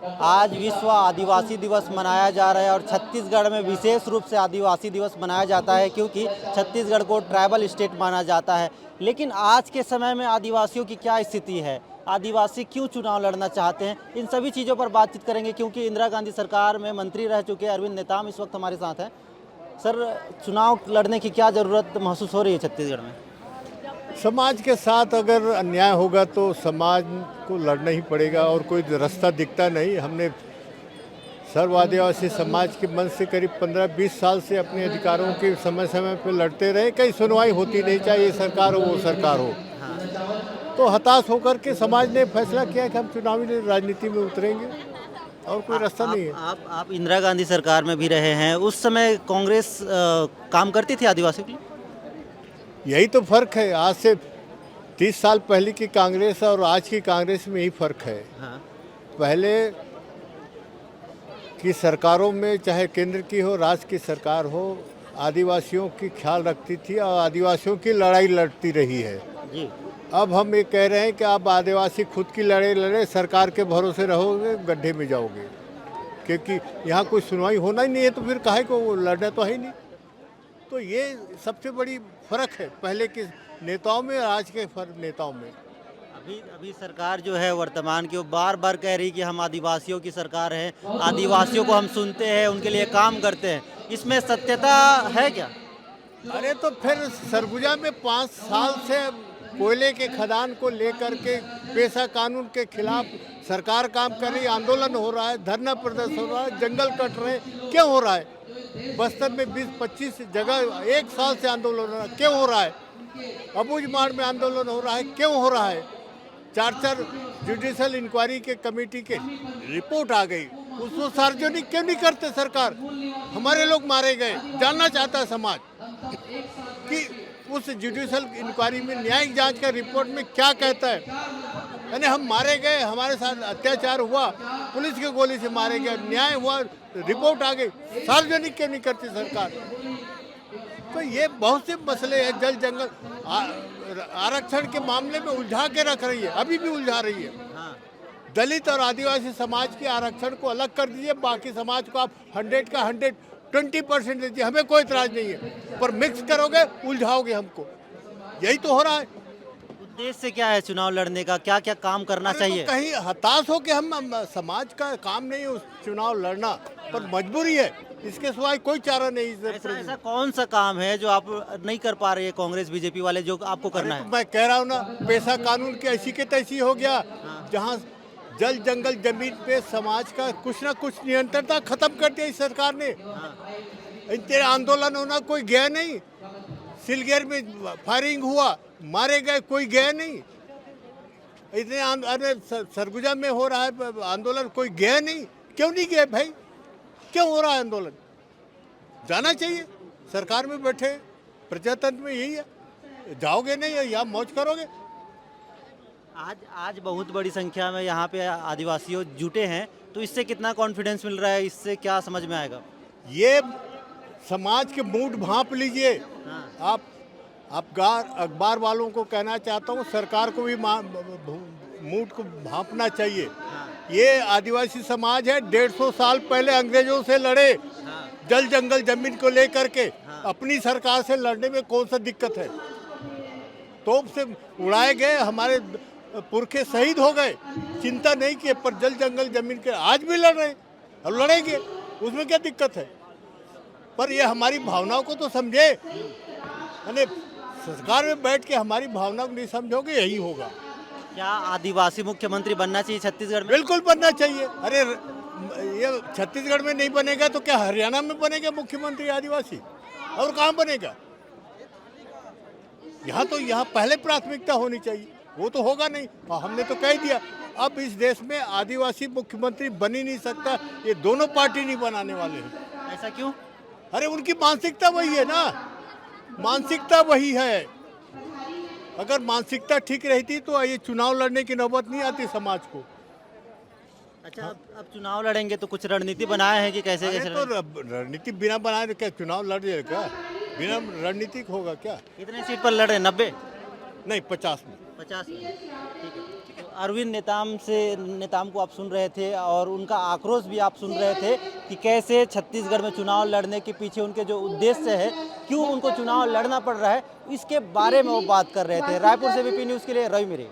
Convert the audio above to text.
आज विश्व आदिवासी दिवस मनाया जा रहा है और छत्तीसगढ़ में विशेष रूप से आदिवासी दिवस मनाया जाता है क्योंकि छत्तीसगढ़ को ट्राइबल स्टेट माना जाता है। लेकिन आज के समय में आदिवासियों की क्या स्थिति है, आदिवासी क्यों चुनाव लड़ना चाहते हैं, इन सभी चीज़ों पर बातचीत करेंगे क्योंकि इंदिरा गांधी सरकार में मंत्री रह चुके अरविंद नेताम इस वक्त हमारे साथ हैं। सर, चुनाव लड़ने की क्या ज़रूरत महसूस हो रही है छत्तीसगढ़ में? समाज के साथ अगर अन्याय होगा तो समाज को लड़ना ही पड़ेगा और कोई रास्ता दिखता नहीं। हमने सर्व आदिवासी समाज के मन से करीब 15-20 साल से अपने अधिकारों के समय समय पर लड़ते रहे, कहीं सुनवाई होती नहीं, चाहे ये सरकार हो वो सरकार हो। तो हताश होकर के समाज ने फैसला किया कि हम चुनावी राजनीति में उतरेंगे और कोई रास्ता नहीं है। आप इंदिरा गांधी सरकार में भी रहे हैं, उस समय कांग्रेस काम करती थी आदिवासी के लिए? यही तो फर्क है, आज से 30 साल पहले की कांग्रेस और आज की कांग्रेस में यही फर्क है। हाँ। पहले की सरकारों में, चाहे केंद्र की हो राज्य की सरकार हो, आदिवासियों की ख्याल रखती थी और आदिवासियों की लड़ाई लड़ती रही है जी। अब हम ये कह रहे हैं कि आप आदिवासी खुद की लड़ाई लड़े, सरकार के भरोसे रहोगे गड्ढे में जाओगे, क्योंकि यहाँ कोई सुनवाई होना ही नहीं है तो फिर काहे को लड़ना तो है ही नहीं। तो ये सबसे बड़ी फर्क है पहले के नेताओं में और आज के नेताओं में। अभी सरकार जो है वर्तमान की, वो बार बार कह रही कि हम आदिवासियों की सरकार है, आदिवासियों को हम सुनते हैं, उनके लिए काम करते हैं, इसमें सत्यता है क्या? अरे तो फिर सरगुजा में 5 साल से कोयले के खदान को लेकर के पेशा कानून के खिलाफ सरकार काम कर रही, आंदोलन हो रहा है, धरना प्रदर्शन हो रहा है, जंगल कट रहे, क्यों हो रहा है? बस्तर में 20-25 जगह 1 साल से आंदोलन हो रहा है, क्यों हो रहा है? अबूझमाड़ में आंदोलन हो रहा है, क्यों हो रहा है? 4 जुडिशल इंक्वायरी के कमेटी के रिपोर्ट आ गई, उसको सार्वजनिक क्यों नहीं करते सरकार? हमारे लोग मारे गए, जानना चाहता है समाज कि उस जुडिशल इंक्वायरी में न्यायिक जांच का रिपोर्ट में क्या कहता है। यानी हम मारे गए, हमारे साथ अत्याचार हुआ, पुलिस के गोली से मारे गए, न्याय हुआ, रिपोर्ट आ गई, सार्वजनिक क्यों नहीं करती सरकार? तो ये बहुत से मसले हैं। जल जंगल आरक्षण के मामले में उलझा के रख रही है, अभी भी उलझा रही है। दलित और आदिवासी समाज के आरक्षण को अलग कर दीजिए, बाकी समाज को आप 100 का 120% दीजिए, हमें कोई इतराज नहीं है, पर मिक्स करोगे उलझाओगे हमको। यही तो हो रहा है। उद्देश्य क्या है चुनाव लड़ने का, क्या क्या काम करना चाहिए? तो कहीं हताश हो कि हम समाज का काम नहीं है उस चुनाव लड़ना, पर मजबूरी है, इसके सिवाय कोई चारा नहीं। ऐसा कौन सा काम है जो आप नहीं कर पा रहे हैं कांग्रेस बीजेपी वाले, जो आपको करना है? मैं कह रहा हूँ ना, पेशा कानून की ऐसी के तैसी हो गया, जहाँ जल जंगल जमीन पे समाज का कुछ ना कुछ नियंत्रणता खत्म कर दिया इस सरकार ने। इतने आंदोलन होना, कोई गया नहीं। सिलगेर में फायरिंग हुआ, मारे गए, कोई गया नहीं। इतने सरगुजा में हो रहा है आंदोलन, कोई गया नहीं। क्यों नहीं गए भाई? क्यों हो रहा है आंदोलन? जाना चाहिए। सरकार में बैठे प्रजातंत्र में यही है, जाओगे नहीं या मौज करोगे। आज बहुत बड़ी संख्या में यहाँ पे आदिवासियों जुटे हैं, तो इससे कितना कॉन्फिडेंस मिल रहा है, इससे क्या समझ में आएगा? ये समाज के मूड भांप लीजिए। आप अखबार वालों को कहना चाहता हूँ, सरकार को भी मूड को भांपना चाहिए। ये आदिवासी समाज है, 150 साल पहले अंग्रेजों से लड़े, जल जंगल जमीन को लेकर के। अपनी सरकार से लड़ने में कौन सा दिक्कत है? तोप से उड़ाए गए, हमारे पुरखे शहीद हो गए, चिंता नहीं किए, पर जल जंगल जमीन के आज भी लड़ रहे हैं और लड़ेंगे, उसमें क्या दिक्कत है? पर ये हमारी भावनाओं को तो समझे। यानी सरकार में बैठ के हमारी भावनाओं को नहीं समझोगे, यही होगा। क्या आदिवासी मुख्यमंत्री बनना चाहिए छत्तीसगढ़ में? बिल्कुल बनना चाहिए। अरे ये छत्तीसगढ़ में नहीं बनेगा तो क्या हरियाणा में बनेगा मुख्यमंत्री आदिवासी? और कहाँ बनेगा? यहाँ पहले प्राथमिकता होनी चाहिए, वो तो होगा नहीं। हमने तो कह दिया, अब इस देश में आदिवासी मुख्यमंत्री बन ही नहीं सकता, ये दोनों पार्टी नहीं बनाने वाले हैं। ऐसा क्यों? अरे उनकी मानसिकता वही है ना, मानसिकता वही है। अगर मानसिकता ठीक रहती तो ये चुनाव लड़ने की नौबत नहीं आती समाज को। अच्छा, अब चुनाव लड़ेंगे तो कुछ रणनीति बनाए हैं कि कैसे कैसे? तो रणनीति बिना बनाए क्या चुनाव लड़ जाएगा? बिना रणनीतिक होगा क्या? कितने सीट पर लड़ रहे हैं? 90? नहीं, 50 में। 50 में, ठीक है। अरविंद नेताम को आप सुन रहे थे और उनका आक्रोश भी आप सुन रहे थे कि कैसे छत्तीसगढ़ में चुनाव लड़ने के पीछे उनके जो उद्देश्य है, क्यों उनको चुनाव लड़ना पड़ रहा है, इसके बारे में वो बात कर रहे थे। रायपुर से वीपी न्यूज़ के लिए रवि मेरे।